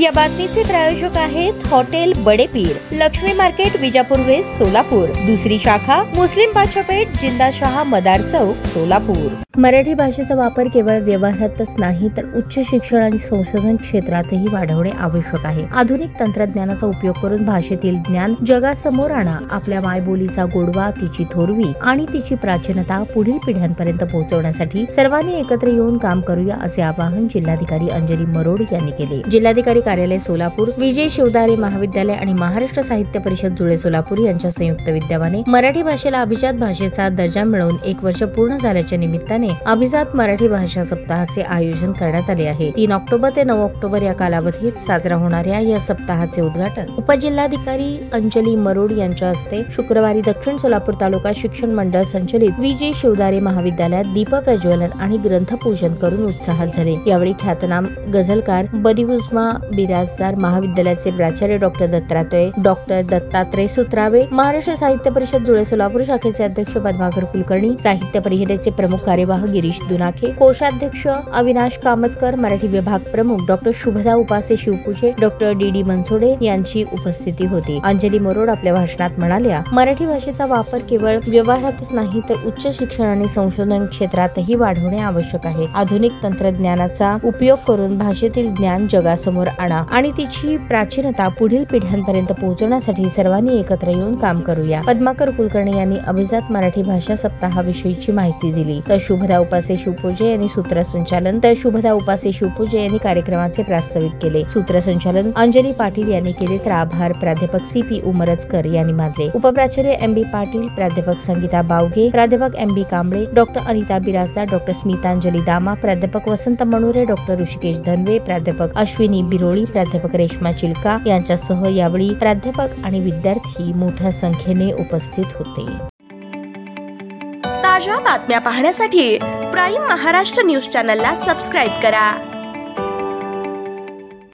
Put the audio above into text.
या बातमीचे प्रायोजक आहेत hotel Badepir, Laxmi market, Vijapur west, Solapur. दुसरी शाखा मुस्लिम बादशाहपेठ, जिंदाशहा मदार चौक, सोलापूर। मराठी भाषेचा वापर केवळ व्यवहारातच नाही तर उच्च शिक्षण आणि संशोधन क्षेत्रातही वाढवणे आवश्यक आहे। आधुनिक तंत्रज्ञानाचा उपयोग करून भाषेतील ज्ञान जगासमोर आणा। आपल्या मायबोलीचा गोडवा, तिची थोरवी आणि तिची प्राचीनता पुढील पिढ्यांपर्यंत पोहोचवण्यासाठी सर्वांनी एकत्र येऊन काम करूया, असे आवाहन जिल्हाधिकारी अंजली मरोड यांनी केले। जिल्हाधिकारी कार्यालय सोलापूर, विजय शिवदारे महाविद्यालय आणि महाराष्ट्र साहित्य परिषद जुळे सोलापूर यांच्या संयुक्त विद्यमाने मराठी भाषेला अभिजात भाषेचा दर्जा मिळवून 1 वर्ष पूर्ण झाल्याच्या निमित्ताने अभिजात मराठी भाषा सप्ताहाचे आयोजन करण्यात आले आहे। 3 ऑक्टोबर ते 9 ऑक्टोबर या कालावधीत साजरा होणाऱ्या या सप्ताहाचे उद्घाटन उपजिल्हाधिकारी अंजली मरोड यांच्या हस्ते शुक्रवारी दक्षिण सोलापूर तालुका शिक्षण मंडळ संचलित विजय शिवदारे महाविद्यालयात दीप प्रज्वलन आणि ग्रंथपूजन करून उत्साहात झाले। यावेळी ख्यातनाम गझलकार बदिउझ्मा बिराजदार, महाविद्यालयाचे प्राचार्य डॉक्टर दत्तात्रय सुत्रावे, महाराष्ट्र साहित्य परिषद जुळे सोलापूर शाखेचे अध्यक्ष पद्माकर कुलकर्णी, साहित्य परिषदेचे प्रमुख कार्यवाह गिरीश दुनाखे, कोषाध्यक्ष अविनाश कामतकर, मराठी विभाग प्रमुख doctor Shubhada Upase Shivpuje, doctor D Mansode यांची उपस्थिती होती। अंजली मरोड आपल्या भाषणात म्हणाल्या, मराठी भाषेचा वापर केवळ व्यवहारातच नाही तर उच्च शिक्षण आणि संशोधन क्षेत्रातही वाढवणे आवश्यक आहे। आधुनिक तंत्रज्ञानाचा उपयोग करून भाषेतील ज्ञान जगासमोर आणा आणि तिची प्राचीनता पुढील पिढ्यांपर्यंत पोहोचवण्यासाठी सर्वांनी एकत्र येऊन काम करूया। पद्माकर कुलकर्णी यांनी अभिजात मराठी भाषा सप्ताहाविषयीची माहिती दिली, तर शुभदा उपासे शिवपूजे यांनी कार्यक्रमाचे प्रास्ताविक केले। सूत्रसंचालन अंजली पाटील यांनी केले, तर आभार प्राध्यापक CP उमरजकर यांनी मानले। उपप्राचार्य MB पाटील, प्राध्यापक संगीता बावगे, प्राध्यापक MB Kamble, doctor Anita Birajdar, doctor Smitanjali Dama, प्राध्यापक वसंत मणुरे, डॉक्टर ऋषिकेश धनवे, प्राध्यापक अश्विनी बिरोळी, प्राध्यापक रेश्मा चिलका यांच्यासह यावेळी प्राध्यापक आणि विद्यार्थी मोठ्या संख्येने उपस्थित होते। ताज्या बातम्या पाहण्यासाठी प्राईम महाराष्ट्र न्यूज चॅनलला सबस्क्राईब करा।